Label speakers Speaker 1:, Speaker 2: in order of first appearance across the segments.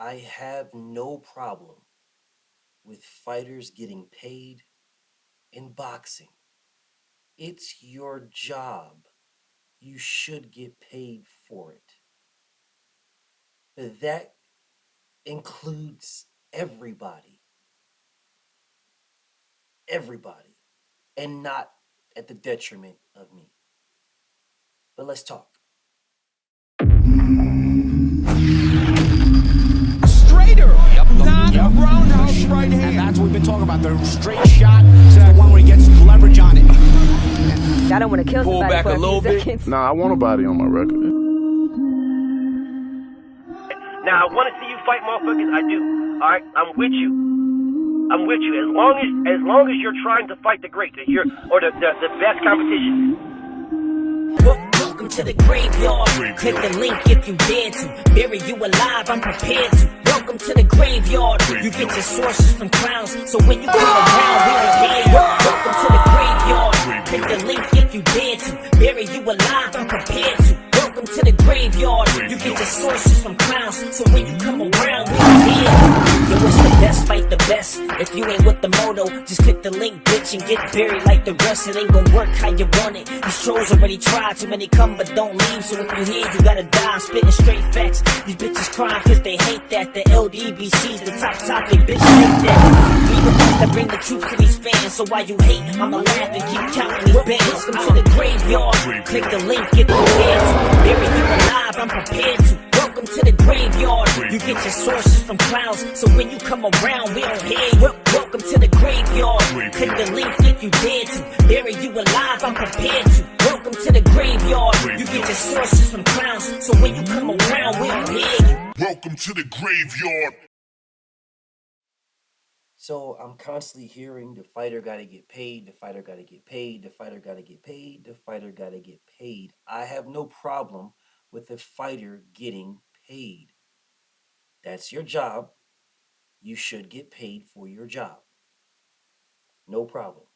Speaker 1: I have no problem with fighters getting paid in boxing. It's your job. You should get paid for it. But that includes everybody. Everybody. And not at the detriment of me. But let's talk.
Speaker 2: Straighter, not a roundhouse right hand.
Speaker 3: And that's what we've been talking about. The straight shot is the one where he gets leverage on it.
Speaker 4: I don't want to kill
Speaker 2: Pull
Speaker 4: somebody
Speaker 2: back
Speaker 4: for
Speaker 2: a little
Speaker 4: few
Speaker 2: bit.
Speaker 4: seconds.
Speaker 5: Nah, I want a body on my record.
Speaker 6: Now, I want to see you fight motherfuckers. I do. All right, I'm with you. I'm with you. As long as you're trying to fight the great, the best competition.
Speaker 7: Welcome to the graveyard. Click the link if you dare to. Bury you alive, I'm prepared to. Welcome to the graveyard. You get your sources from clowns, so when you come around, we don't hear you. Welcome to the graveyard. Click the link if you dare to. Bury you alive, I'm prepared to. Welcome to the graveyard. You get your sources from clowns, so when you come around, we don't hear you. Yo, it's the best, fight the best. If you ain't with the moto, just click the link, bitch, and get buried like the rest. It ain't gon' work how you want it. These trolls already tried, too many come but don't leave. So if you here, you gotta die. I'm spitting straight facts. These bitches crying cause they hate that. The LDBC's the top topic, bitch, hate that. We the ones that bring the truth to these fans. So while you hate, I'ma laugh and keep counting these bands. Welcome to the graveyard. Click the link if you dare to. Bury you alive, I'm prepared to. Welcome to the graveyard. You get your sources from clowns, so when you come around, we don't hear you. Welcome to the graveyard. Click the link if you dare to. Bury you alive, I'm prepared to. Welcome to the graveyard. You get your sources from clowns, so when you come around, we don't hear you.
Speaker 8: Welcome to the graveyard.
Speaker 1: So I'm constantly hearing the fighter gotta get paid, the fighter gotta get paid, the fighter gotta get paid, the fighter gotta get paid. I have no problem with the fighter getting paid. That's your job. You should get paid for your job. No problem.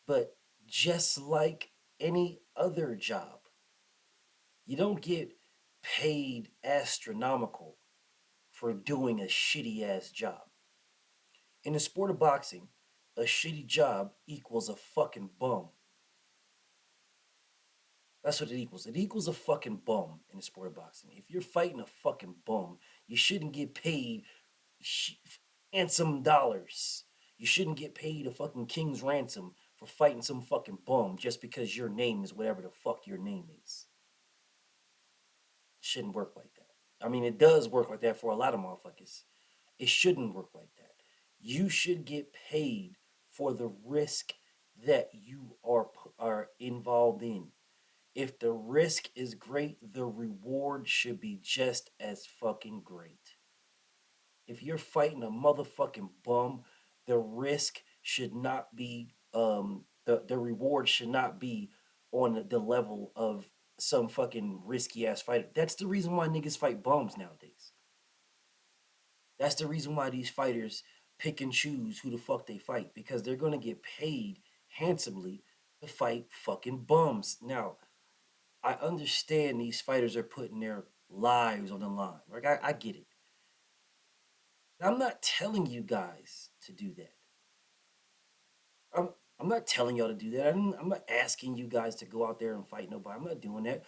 Speaker 1: But just like any other job, you don't get paid astronomical for doing a shitty ass job. In the sport of boxing, a shitty job equals a fucking bum. That's what it equals. It equals a fucking bum in the sport of boxing. If you're fighting a fucking bum, you shouldn't get paid handsome dollars. You shouldn't get paid a fucking king's ransom for fighting some fucking bum just because your name is whatever the fuck your name is. It shouldn't work like that. I mean, it does work like that for a lot of motherfuckers. It shouldn't work like that. You should get paid for the risk that you are involved in. If the risk is great, the reward should be just as fucking great. If you're fighting a motherfucking bum, the risk should not be the reward should not be on the level of some fucking risky ass fighter. That's the reason why niggas fight bums nowadays. That's the reason why these fighters pick and choose who the fuck they fight, because they're gonna get paid handsomely to fight fucking bums. Now, I understand these fighters are putting their lives on the line. Like I get it. I'm not telling you guys to do that. I'm not telling y'all to do that. I'm not asking you guys to go out there and fight nobody. I'm not doing that.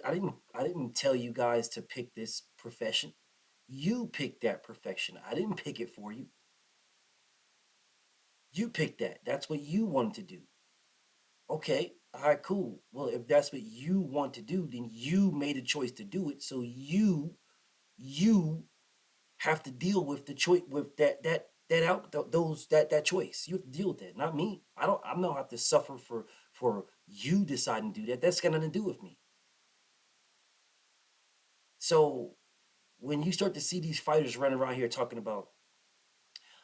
Speaker 1: I didn't tell you guys to pick this profession. You picked that profession. I didn't pick it for you. You picked that. That's what you wanted to do. Okay, all right, cool. Well, if that's what you want to do, then you made a choice to do it. So you have to deal with the choice, with that choice. You have to deal with that, not me. I don't have to suffer for you deciding to do that. That's got nothing to do with me. So when you start to see these fighters running around here talking about,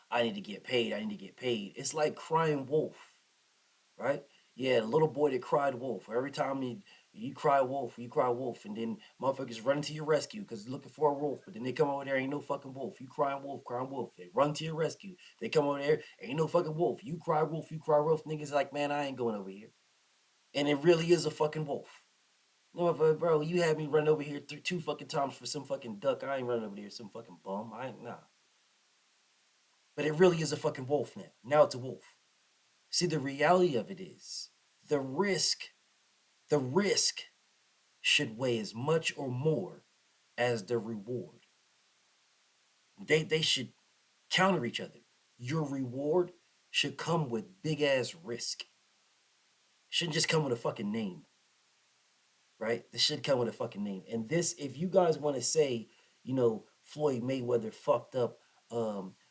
Speaker 1: I need to get paid, it's like crying wolf, right? Yeah, the little boy that cried wolf. Every time you cry wolf, and then motherfuckers run to your rescue because they're looking for a wolf, but then they come over there, ain't no fucking wolf. You crying wolf. They run to your rescue. They come over there, ain't no fucking wolf. You cry wolf. Niggas like, man, I ain't going over here. And it really is a fucking wolf. No, bro, you had me run over here two fucking times for some fucking duck. I ain't running over there, some fucking bum. I ain't nah. But it really is a fucking wolf now. Now it's a wolf. See, the reality of it is the risk, the risk should weigh as much or more as the reward. They should counter each other. Your reward should come with big ass risk. Shouldn't just come with a fucking name. Right? This should come with a fucking name. And this, if you guys want to say, Floyd Mayweather fucked up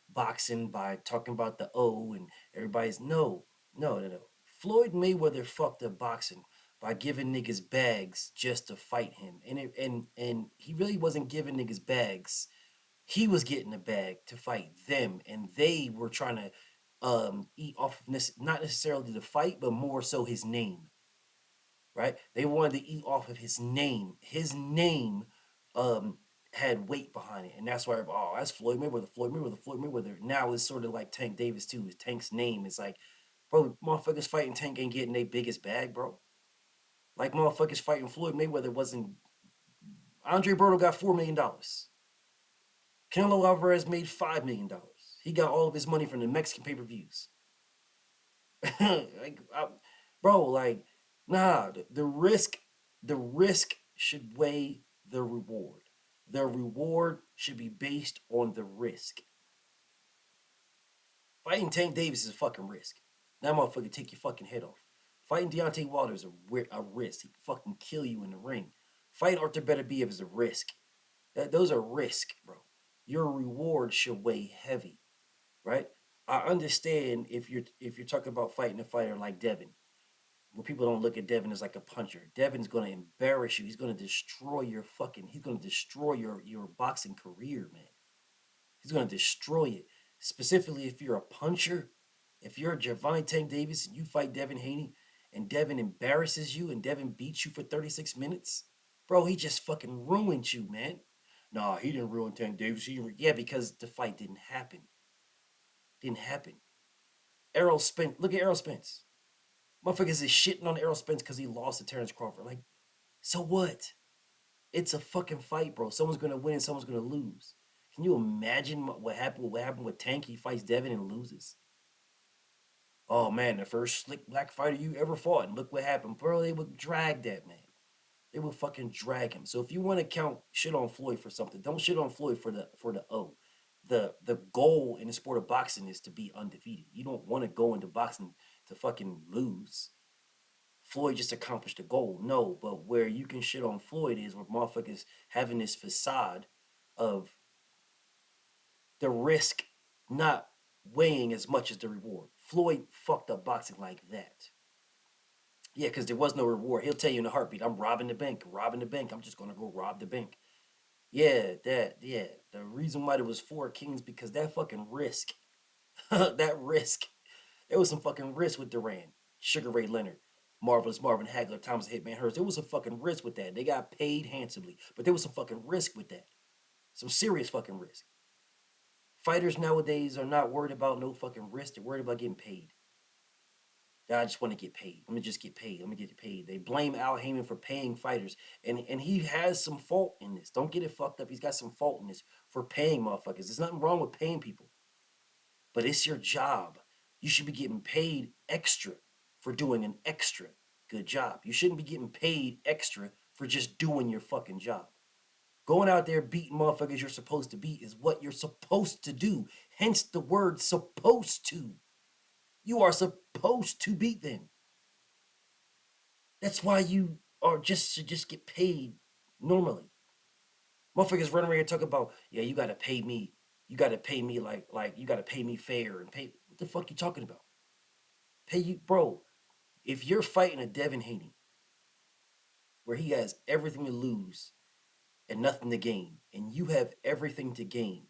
Speaker 1: boxing by talking about the O and everybody's no. Floyd Mayweather fucked up boxing by giving niggas bags just to fight him. And he really wasn't giving niggas bags. He was getting a bag to fight them, and they were trying to eat off of not necessarily the fight, but more so his name. Right? They wanted to eat off of his name. His name had weight behind it, and that's why that's Floyd Mayweather, Floyd Mayweather, Floyd Mayweather. Now it's sort of like Tank Davis too. His Tank's name is like, bro, motherfuckers fighting Tank ain't getting their biggest bag, bro. Like motherfuckers fighting Floyd Mayweather wasn't. Andre Berto got $4 million. Canelo Alvarez made $5 million. He got all of his money from the Mexican pay-per-views. Nah, the risk should weigh the reward. The reward should be based on the risk. Fighting Tank Davis is a fucking risk. That motherfucker take your fucking head off. Fighting Deontay Wilder is a risk. He can fucking kill you in the ring. Fighting Arthur Beterbiev is a risk. Those are risk, bro. Your reward should weigh heavy, right? I understand if you're talking about fighting a fighter like Devin, where people don't look at Devin as like a puncher. Devin's gonna embarrass you. He's gonna destroy your boxing career, man. He's gonna destroy it. Specifically, if you're a puncher, if you're Gervonta Tank Davis and you fight Devin Haney, and Devin embarrasses you and Devin beats you for 36 minutes, bro, he just fucking ruined you, man. Nah, he didn't ruin Tank Davis. Yeah, because the fight didn't happen. Didn't happen. Errol Spence. Look at Errol Spence. Motherfuckers is shitting on Errol Spence because he lost to Terrence Crawford. Like, so what? It's a fucking fight, bro. Someone's gonna win and someone's gonna lose. Can you imagine what happened with Tank? He fights Devin and loses. Oh man, the first slick black fighter you ever fought, and look what happened, bro. They would drag that man. They will fucking drag him. So if you want to count shit on Floyd for something, don't shit on Floyd for the O. The goal in the sport of boxing is to be undefeated. You don't want to go into boxing to fucking lose. Floyd just accomplished the goal. No, but where you can shit on Floyd is where motherfuckers having this facade of the risk not weighing as much as the reward. Floyd fucked up boxing like that. Yeah, because there was no reward. He'll tell you in a heartbeat, I'm robbing the bank. I'm just going to go rob the bank. Yeah. The reason why there was 4 kings, because that fucking risk, there was some fucking risk with Duran, Sugar Ray Leonard, Marvelous Marvin Hagler, Thomas Hitman Hurst. There was some fucking risk with that. They got paid handsomely, but there was some fucking risk with that. Some serious fucking risk. Fighters nowadays are not worried about no fucking risk. They're worried about getting paid. I just want to get paid. Let me just get paid. Let me get paid. They blame Al Heyman for paying fighters. And he has some fault in this. Don't get it fucked up. He's got some fault in this for paying motherfuckers. There's nothing wrong with paying people. But it's your job. You should be getting paid extra for doing an extra good job. You shouldn't be getting paid extra for just doing your fucking job. Going out there beating motherfuckers you're supposed to beat is what you're supposed to do. Hence the word supposed to. You are supposed to beat them. That's why you are should just get paid normally. Motherfuckers running around here talking about, yeah, you gotta pay me. You gotta pay me like you gotta pay me fair and pay. What the fuck you talking about? Pay you, bro. If you're fighting a Devin Haney, where he has everything to lose and nothing to gain, and you have everything to gain,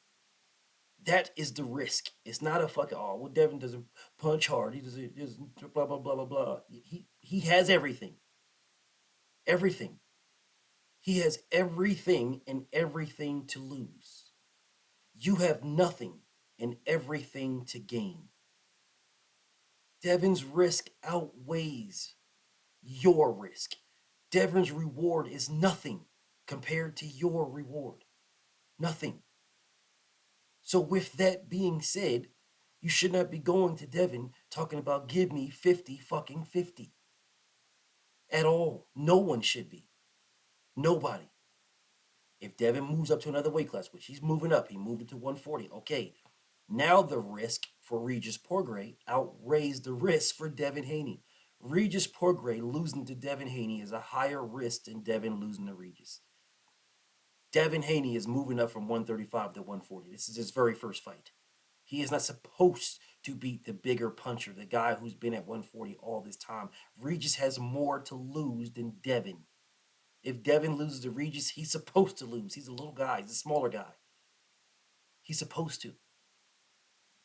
Speaker 1: that is the risk. It's not a fucking, oh, well, Devin doesn't punch hard. He doesn't blah, blah, blah, blah, blah. He has everything. Everything. He has everything and everything to lose. You have nothing and everything to gain. Devin's risk outweighs your risk. Devin's reward is nothing compared to your reward. Nothing. So, with that being said, you should not be going to Devin talking about give me 50 fucking 50 at all. No one should be. Nobody. If Devin moves up to another weight class, which he's moving up, he moved it to 140. Okay, now the risk for Regis Porgray outweighs the risk for Devin Haney. Regis Porgray losing to Devin Haney is a higher risk than Devin losing to Regis. Devin Haney is moving up from 135 to 140. This is his very first fight. He is not supposed to beat the bigger puncher, the guy who's been at 140 all this time. Regis has more to lose than Devin. If Devin loses to Regis, he's supposed to lose. He's a little guy. He's a smaller guy. He's supposed to.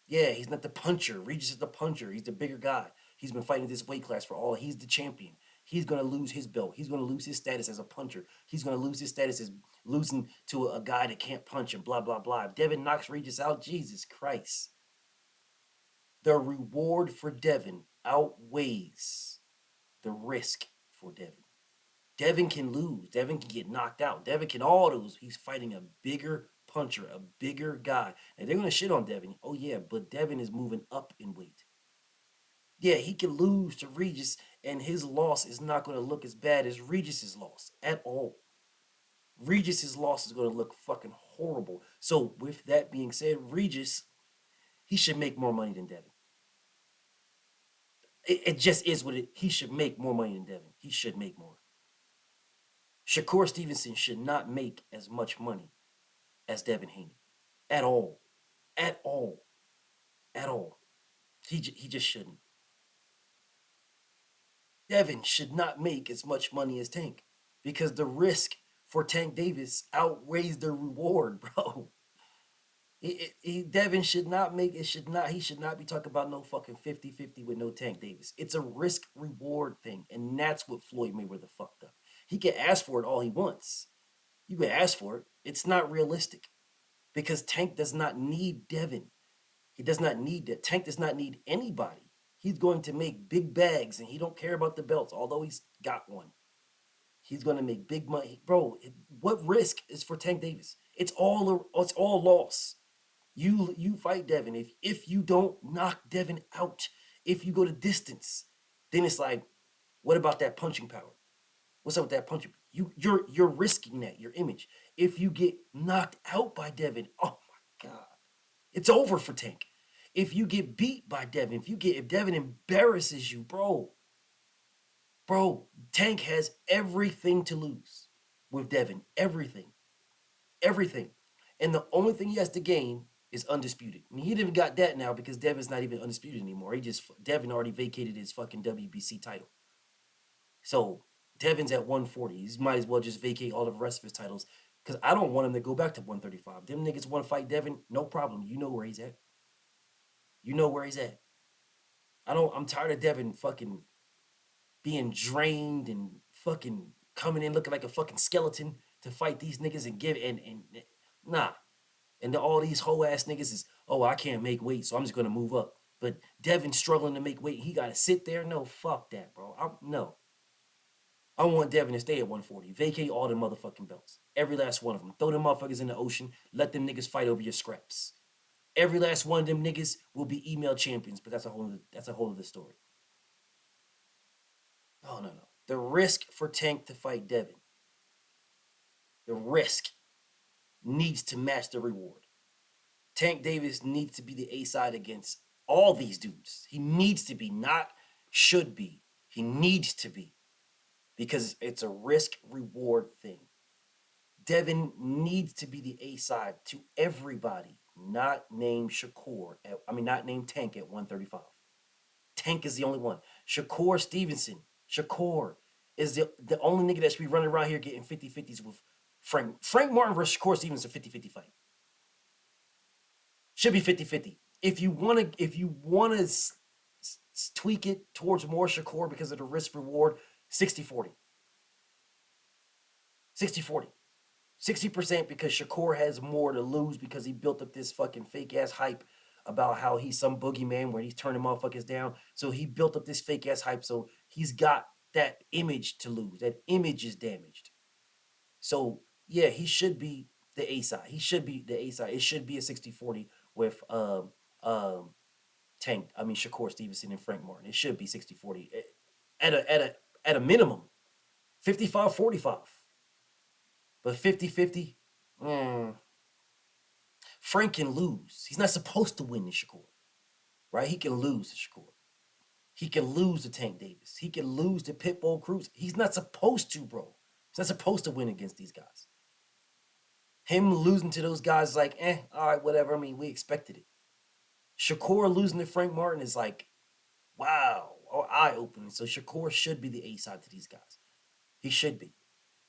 Speaker 1: Yeah, he's not the puncher. Regis is the puncher. He's the bigger guy. He's been fighting this weight class for all. He's the champion. He's going to lose his belt. He's going to lose his status as a puncher. He's going to lose his status as losing to a guy that can't punch and blah, blah, blah. If Devin knocks Regis out, Jesus Christ. The reward for Devin outweighs the risk for Devin. Devin can lose. Devin can get knocked out. Devin can all those. He's fighting a bigger puncher, a bigger guy. And they're going to shit on Devin. Oh, yeah, but Devin is moving up in weight. Yeah, he can lose to Regis, and his loss is not going to look as bad as Regis's loss at all. Regis's loss is going to look fucking horrible. So, with that being said, Regis, he should make more money than Devin. It just is what he should make more money than Devin. He should make more. Shakur Stevenson should not make as much money as Devin Haney. At all. At all. At all. He just shouldn't. Devin should not make as much money as Tank because the risk for Tank Davis outweighs the reward, bro. Devin should not make it. He should not be talking about no fucking 50-50 with no Tank Davis. It's a risk reward thing, and that's what Floyd Mayweather fucked up. He can ask for it all he wants. You can ask for it. It's not realistic because Tank does not need Devin. He does not need that. Tank does not need anybody. He's going to make big bags, and he don't care about the belts, although he's got one. He's going to make big money, bro. What risk is for Tank Davis? It's all loss. You fight Devin. If you don't knock Devin out, if you go to distance, then it's like, what about that punching power? What's up with that punching? You're risking that, your image. If you get knocked out by Devin, oh my God, it's over for Tank. If you get beat by Devin, if Devin embarrasses you, bro, Tank has everything to lose with Devin. Everything. And the only thing he has to gain is undisputed. I mean, he didn't got that now because Devin's not even undisputed anymore. Devin already vacated his fucking WBC title. So Devin's at 140. He might as well just vacate all the rest of his titles because I don't want him to go back to 135. Them niggas want to fight Devin, no problem. You know where he's at. I'm tired of Devin fucking being drained and fucking coming in looking like a fucking skeleton to fight these niggas and nah. And all these whole ass niggas is, oh, I can't make weight, so I'm just gonna move up. But Devin's struggling to make weight. He gotta sit there. No, fuck that, bro. No. I want Devin to stay at 140. Vacate all the motherfucking belts. Every last one of them. Throw them motherfuckers in the ocean. Let them niggas fight over your scraps. Every last one of them niggas will be email champions, but that's a whole other story. No. The risk for Tank to fight Devin, the risk needs to match the reward. Tank Davis needs to be the A side against all these dudes. He needs to be, not should be. He needs to be because it's a risk reward thing. Devin needs to be the A side to everybody. Not named not named Tank at 135. Tank is the only one. Shakur Stevenson. Shakur is the only nigga that should be running around here getting 50-50s with Frank. Frank Martin versus Shakur Stevenson, 50-50 fight. Should be 50-50. If you wanna tweak it towards more Shakur because of the risk reward, 60-40. 60-40. 60% because Shakur has more to lose because he built up this fucking fake ass hype about how he's some boogeyman where he's turning motherfuckers down. So he built up this fake ass hype. So he's got that image to lose. That image is damaged. So yeah, he should be the A side. He should be the A side. It should be a 60-40 with Tank. I mean Shakur Stevenson and Frank Martin. It should be 60-40 at a minimum. 55-45. But 50-50, Frank can lose. He's not supposed to win to Shakur. Right? He can lose to Shakur. He can lose to Tank Davis. He can lose to Pitbull Cruz. He's not supposed to, bro. He's not supposed to win against these guys. Him losing to those guys is like, all right, whatever. I mean, we expected it. Shakur losing to Frank Martin is like, wow, eye-opening. So Shakur should be the A-side to these guys. He should be.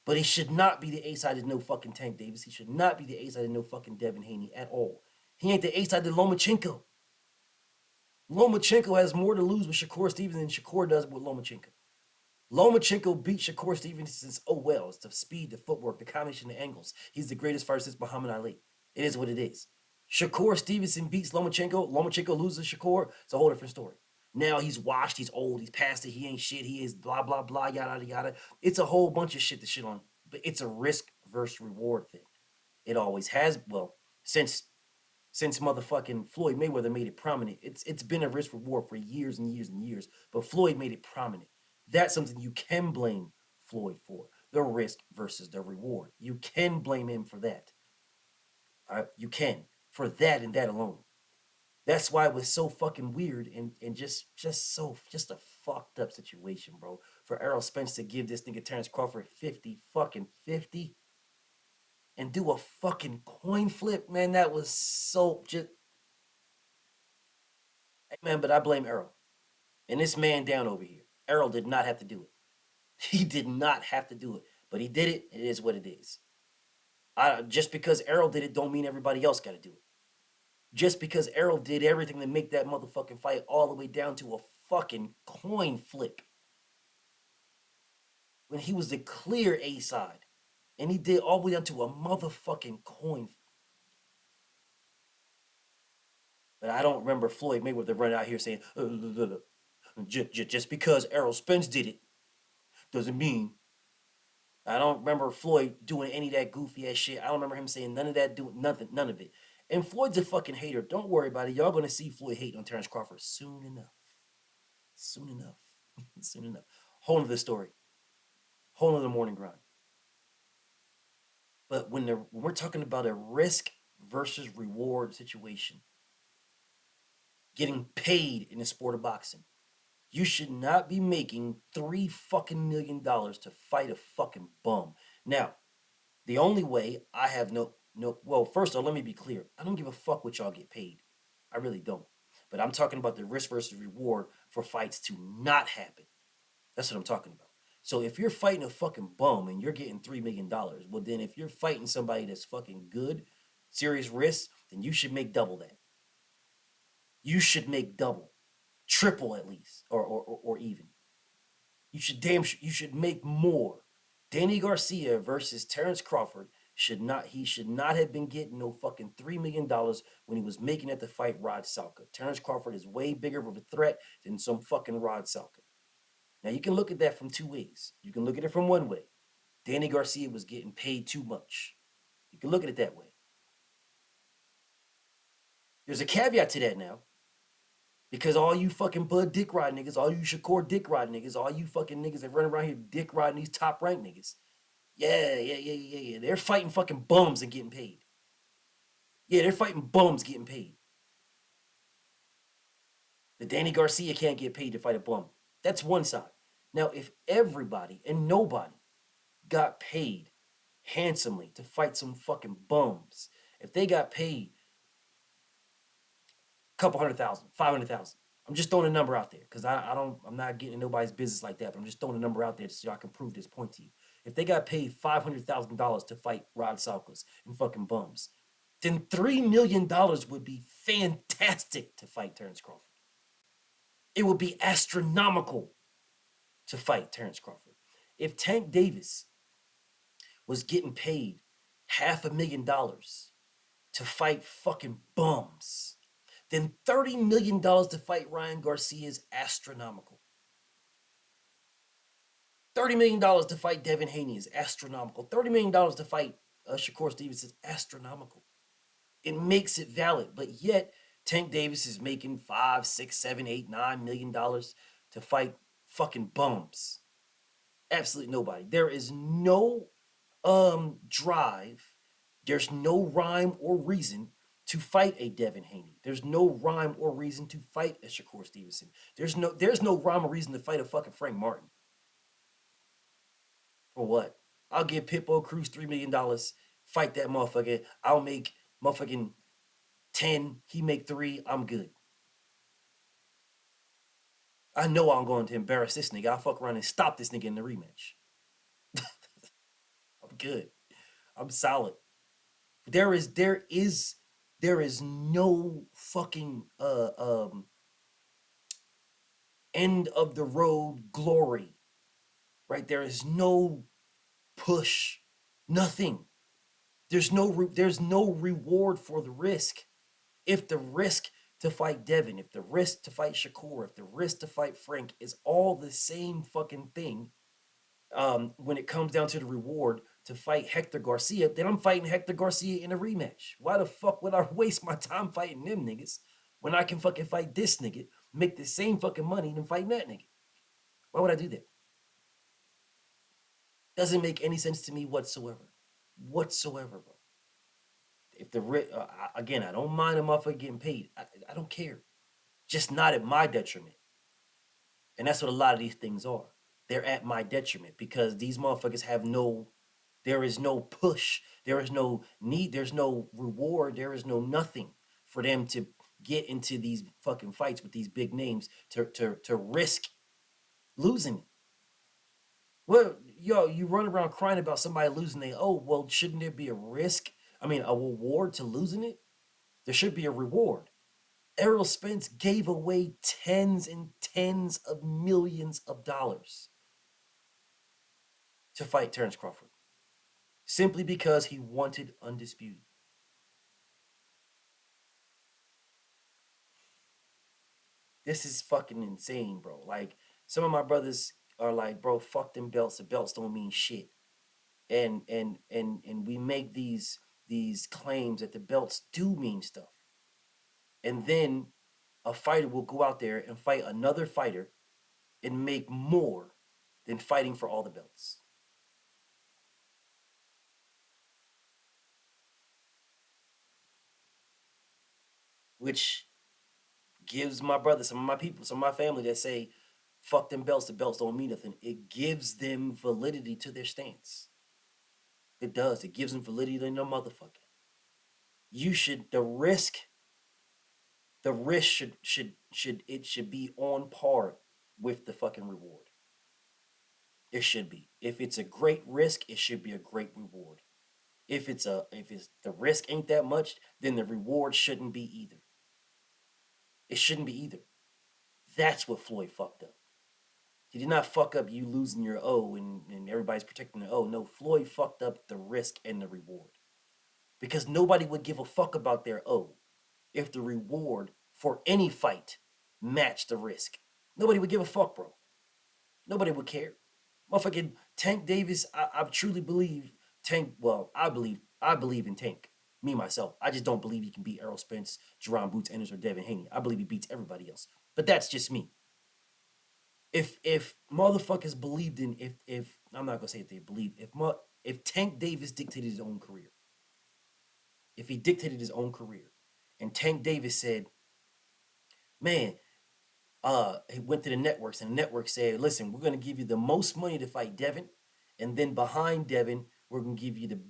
Speaker 1: But he should not be the A-side to no fucking Tank Davis. He should not be the A-side to no fucking Devin Haney at all. He ain't the A-side to Lomachenko. Lomachenko has more to lose with Shakur Stevenson than Shakur does with Lomachenko. Lomachenko beat Shakur Stevenson. Oh well, it's the speed, the footwork, the combination, the angles. He's the greatest fighter since Muhammad Ali. It is what it is. Shakur Stevenson beats Lomachenko. Lomachenko loses Shakur. It's a whole different story. Now he's washed, he's old, he's past it, he ain't shit, he is blah, blah, blah, yada, yada, yada. It's a whole bunch of shit to shit on. But it's a risk versus reward thing. It always has, well, since motherfucking Floyd Mayweather made it prominent, it's been a risk reward for years and years and years. But Floyd made it prominent. That's something you can blame Floyd for. The risk versus the reward. You can blame him for that. All right, you can. For that and that alone. That's why it was so fucking weird and just a fucked up situation, bro. For Errol Spence to give this nigga Terrence Crawford 50 and do a fucking coin flip, man, that was so just. Hey, man, but I blame Errol. And this man down over here. Errol did not have to do it. He did not have to do it. But he did it, and it is what it is. Just because Errol did it don't mean everybody else got to do it. Just because Errol did everything to make that motherfucking fight all the way down to a fucking coin flip. When he was the clear A side. And he did all the way down to a motherfucking coin. But I don't remember Floyd Mayweather running out here saying, just because Errol Spence did it, doesn't mean. I don't remember Floyd doing any of that goofy ass shit. I don't remember him saying none of that, doing nothing, none of it. And Floyd's a fucking hater. Don't worry about it. Y'all gonna see Floyd hate on Terrence Crawford soon enough. Soon enough. Soon enough. Whole nother story. Whole nother morning grind. But when we're talking about a risk versus reward situation, getting paid in the sport of boxing, you should not be making $3 fucking million to fight a fucking bum. Now, the only way I have well, first of all, let me be clear. I don't give a fuck what y'all get paid. I really don't. But I'm talking about the risk versus reward for fights to not happen. That's what I'm talking about. So if you're fighting a fucking bum and you're getting $3 million, well then if you're fighting somebody that's fucking good, serious risk, then you should make double that. You should make double. Triple at least. Or even. You should make more. Danny Garcia versus Terrence Crawford should not have been getting no fucking $3 million when he was making it to fight Rod Salka. Terrence Crawford is way bigger of a threat than some fucking Rod Salka. Now you can look at that from two ways. You can look at it from one way. Danny Garcia was getting paid too much. You can look at it that way. There's a caveat to that now. Because all you fucking Bud Dick Rod niggas, all you Shakur Dick Rod niggas, all you fucking niggas that run around here dick riding these top rank niggas. Yeah. They're fighting fucking bums and getting paid. Yeah, they're fighting bums getting paid. The Danny Garcia can't get paid to fight a bum. That's one side. Now, if everybody and nobody got paid handsomely to fight some fucking bums, if they got paid a couple 100,000, 500,000, I'm just throwing a number out there because I'm not getting in nobody's business like that, but I'm just throwing a number out there so I can prove this point to you. If they got paid $500,000 to fight Rod Salkas and fucking bums, then $3 million would be fantastic to fight Terrence Crawford. It would be astronomical to fight Terrence Crawford. If Tank Davis was getting paid $500,000 to fight fucking bums, then $30 million to fight Ryan Garcia is astronomical. $30 million to fight Devin Haney is astronomical. $30 million to fight Shakur Stevens is astronomical. It makes it valid, but yet Tank Davis is making $5, $6, $7, $8, $9 million to fight fucking bums. Absolutely nobody. There is no drive. There's no rhyme or reason to fight a Devin Haney. There's no rhyme or reason to fight a Shakur Stevenson. There's no rhyme or reason to fight a fucking Frank Martin. For what? I'll give Pitbull Cruz $3 million. Fight that motherfucker. I'll make motherfucking 10. He make 3. I'm good. I know I'm going to embarrass this nigga. I'll fuck around and stop this nigga in the rematch. I'm good. I'm solid. There is no fucking end of the road glory. Right? There is no push. Nothing. There's no reward for the risk. If the risk to fight Devin, if the risk to fight Shakur, if the risk to fight Frank is all the same fucking thing, when it comes down to the reward to fight Hector Garcia, then I'm fighting Hector Garcia in a rematch. Why the fuck would I waste my time fighting them niggas when I can fucking fight this nigga, make the same fucking money than fighting that nigga? Why would I do that? Doesn't make any sense to me whatsoever. Whatsoever, bro. If again, I don't mind a motherfucker getting paid. I don't care. Just not at my detriment. And that's what a lot of these things are. They're at my detriment because these motherfuckers there is no push. There is no need. There's no reward. There is no nothing for them to get into these fucking fights with these big names to risk losing it. Well, yo, you run around crying about somebody losing well, shouldn't there be a reward to losing it? There should be a reward. Errol Spence gave away tens and tens of millions of dollars to fight Terrence Crawford simply because he wanted undisputed. This is fucking insane, bro. Like, some of my brothers are like, bro, fuck them belts. The belts don't mean shit. And we make these claims that the belts do mean stuff. And then a fighter will go out there and fight another fighter and make more than fighting for all the belts. Which gives my brother, some of my people, some of my family that say, fuck them belts, the belts don't mean nothing. It gives them validity to their stance. It does. It gives them validity to their motherfucker. The risk should be on par with the fucking reward. It should be. If it's a great risk, it should be a great reward. If the risk ain't that much, then the reward shouldn't be either. It shouldn't be either. That's what Floyd fucked up. He did not fuck up you losing your O and everybody's protecting the O. No, Floyd fucked up the risk and the reward. Because nobody would give a fuck about their O if the reward for any fight matched the risk. Nobody would give a fuck, bro. Nobody would care. Motherfucking Tank Davis, I truly believe I believe in Tank. Me, myself. I just don't believe he can beat Errol Spence, Jerron Boots Ennis, or Devin Haney. I believe he beats everybody else. But that's just me. If motherfuckers believed in, if I'm not gonna say if they believe, if Tank Davis dictated his own career, if he dictated his own career, and Tank Davis said, man, he went to the networks, and the network said, listen, we're gonna give you the most money to fight Devin, and then behind Devin, we're going to give you the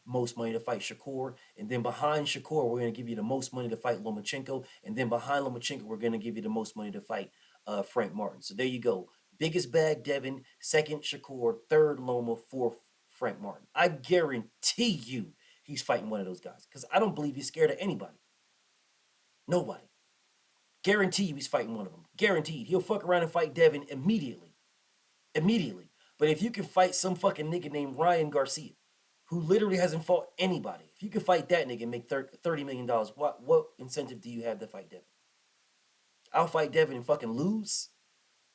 Speaker 1: most money to fight Shakur. And then behind Shakur, we're going to give you the most money to fight Lomachenko. And then behind Lomachenko, we're going to give you the most money to fight Frank Martin. So there you go. Biggest bag, Devin. Second, Shakur. Third, Loma. Fourth, Frank Martin. I guarantee you he's fighting one of those guys. Because I don't believe he's scared of anybody. Nobody. Guarantee you he's fighting one of them. Guaranteed. He'll fuck around and fight Devin immediately. Immediately. But if you can fight some fucking nigga named Ryan Garcia, who literally hasn't fought anybody, if you can fight that nigga and make $30 million, what incentive do you have to fight Devin? I'll fight Devin and fucking lose?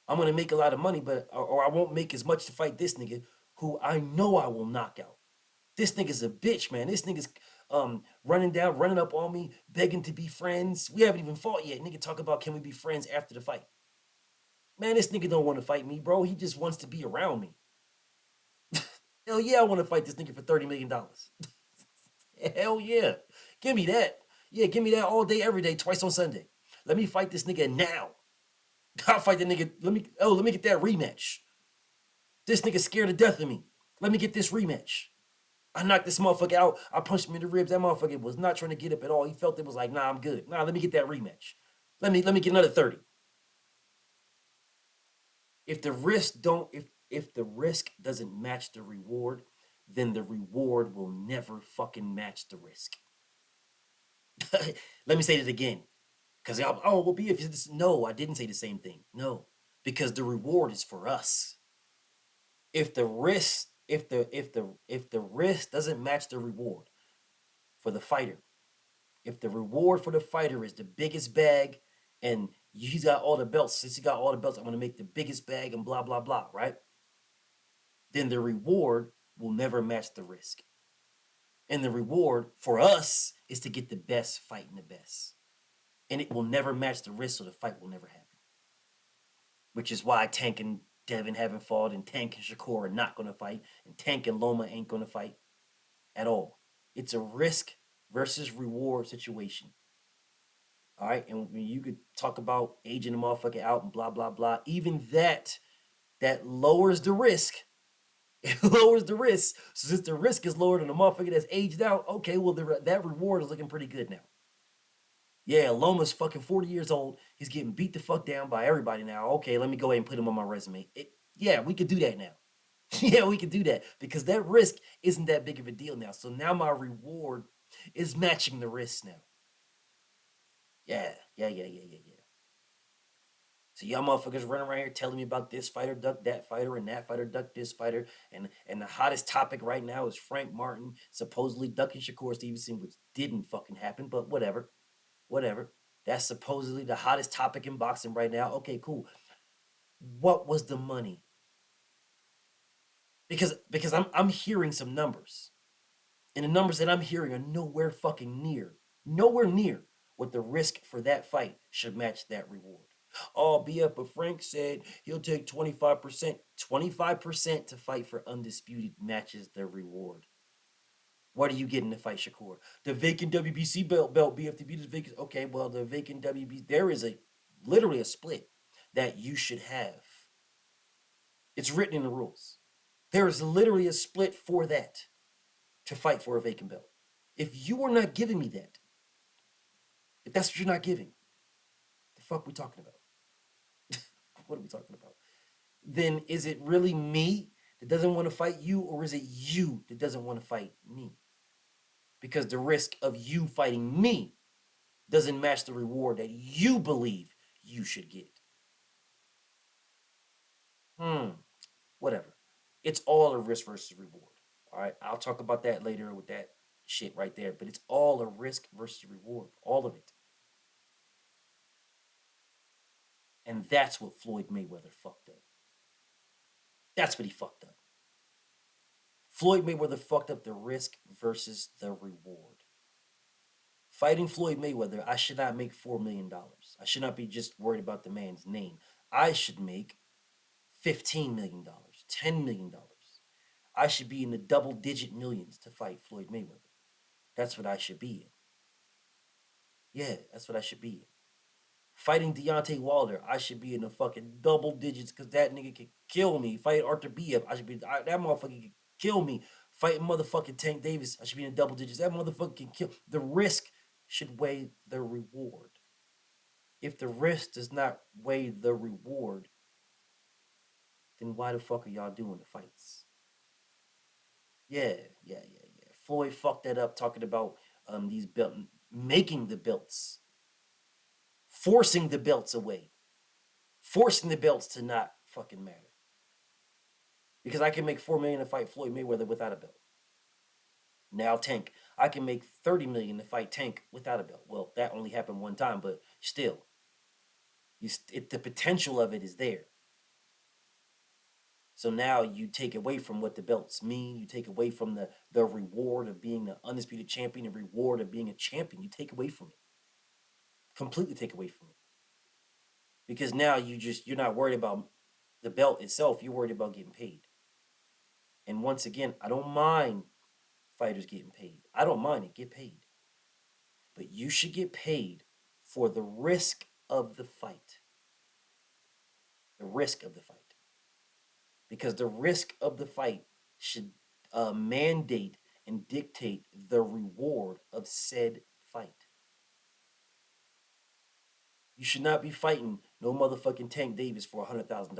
Speaker 1: I'm gonna make a lot of money, but or I won't make as much to fight this nigga who I know I will knock out. This nigga's a bitch, man. This nigga's running up on me, begging to be friends. We haven't even fought yet. Nigga talk about can we be friends after the fight. Man, this nigga don't want to fight me, bro. He just wants to be around me. Hell yeah, I want to fight this nigga for $30 million. Hell yeah. Give me that. Yeah, give me that all day, every day, twice on Sunday. Let me fight this nigga now. I'll fight the nigga. Let me get that rematch. This nigga's scared to death of me. Let me get this rematch. I knocked this motherfucker out. I punched him in the ribs. That motherfucker was not trying to get up at all. He felt it was like, nah, I'm good. Nah, let me get that rematch. Let me get another 30. If the risk doesn't match the reward, then the reward will never fucking match the risk. Let me say it again. Because well, be if this. No, I didn't say the same thing. No, because the reward is for us. If the risk doesn't match the reward for the fighter, if the reward for the fighter is the biggest bag and he's got all the belts, since he got all the belts, I'm gonna make the biggest bag and blah blah blah, right? Then the reward will never match the risk. And the reward for us is to get the best fighting the best. And it will never match the risk, so the fight will never happen. Which is why Tank and Devin haven't fought, and Tank and Shakur are not going to fight, and Tank and Loma ain't going to fight at all. It's a risk versus reward situation. All right, and when you could talk about aging the motherfucker out and blah blah blah, even that lowers the risk. It lowers the risk. So since the risk is lower than the motherfucker that's aged out, okay, well that reward is looking pretty good now. Yeah, Loma's fucking 40 years old. He's getting beat the fuck down by everybody now. Okay, let me go ahead and put him on my resume. Yeah, we could do that now. Yeah, we could do that because that risk isn't that big of a deal now. So now my reward is matching the risk now. Yeah. So y'all motherfuckers running around here telling me about this fighter duck that fighter and that fighter duck this fighter. And the hottest topic right now is Frank Martin supposedly ducking Shakur Stevenson, which didn't fucking happen, but whatever. That's supposedly the hottest topic in boxing right now. Okay, cool. What was the money? Because I'm hearing some numbers. And the numbers that I'm hearing are nowhere near what the risk for that fight should match that reward. Oh, BF, but Frank said he'll take 25%. 25% to fight for undisputed matches the reward. What are you getting to fight Shakur? The vacant WBC belt, BF to beat his vacant. Okay, well, the vacant WBC, there is literally a split that you should have. It's written in the rules. There is literally a split for that to fight for a vacant belt. If you are not giving me that, if that's what you're not giving, the fuck we talking about? What are we talking about? Then is it really me that doesn't want to fight you, or is it you that doesn't want to fight me? Because the risk of you fighting me doesn't match the reward that you believe you should get. Whatever. It's all a risk versus reward. All right, I'll talk about that later with that shit right there. But it's all a risk versus reward. All of it. And that's what Floyd Mayweather fucked up. That's what he fucked up. Floyd Mayweather fucked up the risk versus the reward. Fighting Floyd Mayweather, I should not make $4 million. I should not be just worried about the man's name. I should make $15 million, $10 million. I should be in the double-digit millions to fight Floyd Mayweather. That's what I should be in. Yeah, that's what I should be in. Fighting Deontay Wilder, I should be in the fucking double digits because that nigga can kill me. Fighting Arthur Biev, that motherfucker can kill me. Fighting motherfucking Tank Davis, I should be in the double digits. That motherfucker can kill. The risk should weigh the reward. If the risk does not weigh the reward, then why the fuck are y'all doing the fights? Yeah. Floyd fucked that up talking about these belts, making the belts. Forcing the belts away. Forcing the belts to not fucking matter. Because I can make $4 million to fight Floyd Mayweather without a belt. Now Tank, I can make $30 million to fight Tank without a belt. Well, that only happened one time, but still, the potential of it is there. So now you take away from what the belts mean. You take away from the reward of being the undisputed champion, the reward of being a champion. You take away from it. Completely take away from it. Because now you're not worried about the belt itself. You're worried about getting paid. And once again, I don't mind fighters getting paid. I don't mind it. Get paid. But you should get paid for the risk of the fight. The risk of the fight. Because the risk of the fight should mandate and dictate the reward of said fight. You should not be fighting no motherfucking Tank Davis for $100,000.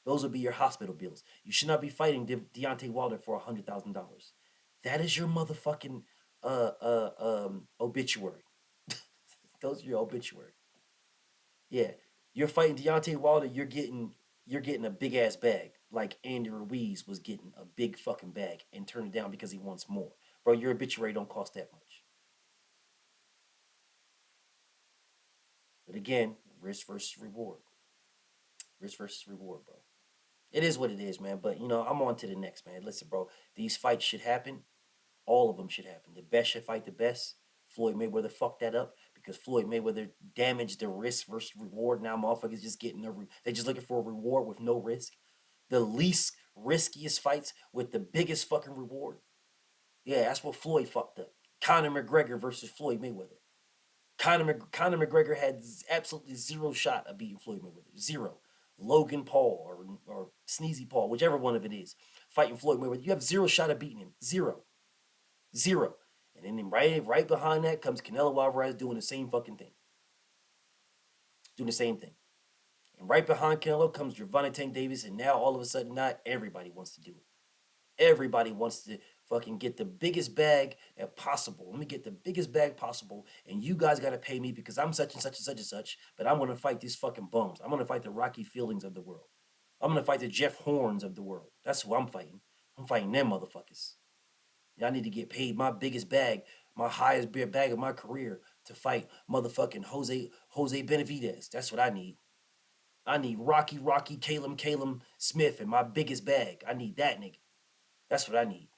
Speaker 1: Those would be your hospital bills. You should not be fighting Deontay Wilder for $100,000. That is your motherfucking obituary. Those are your obituary. Yeah, you're fighting Deontay Wilder. You're getting a big ass bag, like Andy Ruiz was getting a big fucking bag and turned it down because he wants more. Bro, your obituary don't cost that much. But again, risk versus reward. Risk versus reward, bro. It is what it is, man. But, I'm on to the next, man. Listen, bro, these fights should happen. All of them should happen. The best should fight the best. Floyd Mayweather fucked that up because Floyd Mayweather damaged the risk versus reward. Now motherfuckers just getting they're just looking for a reward with no risk. The least riskiest fights with the biggest fucking reward. Yeah, that's what Floyd fucked up. Conor McGregor versus Floyd Mayweather. Conor McGregor had absolutely zero shot of beating Floyd Mayweather. Zero. Logan Paul or Sneezy Paul, whichever one of it is, fighting Floyd Mayweather. You have zero shot of beating him. Zero. And then right behind that comes Canelo Alvarez doing the same fucking thing. Doing the same thing. And right behind Canelo comes Gervonta Tank Davis, and now all of a sudden, not everybody wants to do it. Everybody wants to fucking get the biggest bag possible. Let me get the biggest bag possible, and you guys got to pay me because I'm such and such and such and such, but I'm going to fight these fucking bums. I'm going to fight the Rocky Fieldings of the world. I'm going to fight the Jeff Horns of the world. That's who I'm fighting. I'm fighting them motherfuckers. I need to get paid my biggest bag, my highest bag of my career to fight motherfucking Jose Benavidez. That's what I need. I need Rocky Calum Smith in my biggest bag. I need that nigga. That's what I need.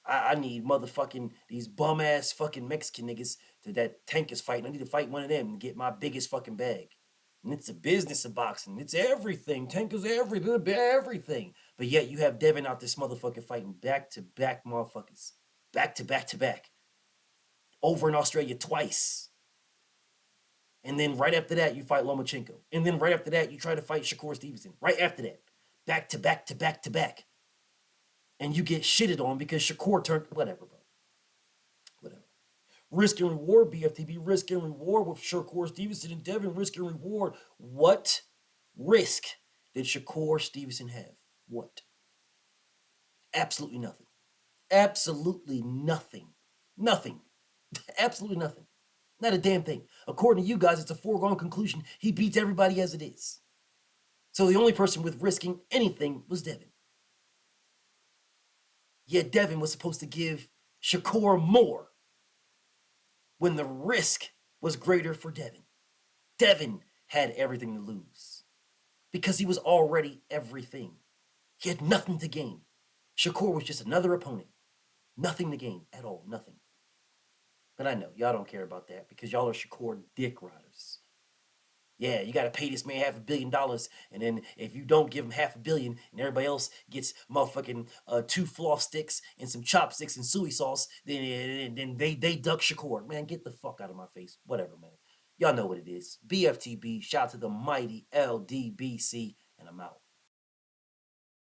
Speaker 1: I need motherfucking these bum ass fucking Mexican niggas that Tank is fighting. I need to fight one of them and get my biggest fucking bag. And it's a business of boxing. It's everything. Tank is everything. But yet you have Devin out this motherfucker fighting back-to-back motherfuckers. Back-to-back. Over in Australia twice. And then right after that, you fight Lomachenko. And then right after that, you try to fight Shakur Stevenson. Right after that. Back-to-back. And you get shitted on because Shakur turned... Whatever, bro. Whatever. Risk and reward, BFTB. Risk and reward with Shakur Stevenson and Devin. Risk and reward. What risk did Shakur Stevenson have? What? Absolutely nothing. Absolutely nothing. Nothing. Absolutely nothing. Not a damn thing. According to you guys, it's a foregone conclusion. He beats everybody as it is. So the only person with risking anything was Devin. Yet Devin was supposed to give Shakur more when the risk was greater for Devin. Devin had everything to lose because he was already everything. He had nothing to gain. Shakur was just another opponent. Nothing to gain at all. Nothing. But I know y'all don't care about that because y'all are Shakur dick riders. Yeah, you got to pay this man $500 million, and then if you don't give him $500 million, and everybody else gets motherfucking 2 floss sticks and some chopsticks and soy sauce, then they duck Shakur. Man, get the fuck out of my face. Whatever, man. Y'all know what it is. BFTB. Shout out to the mighty LDBC, and I'm out.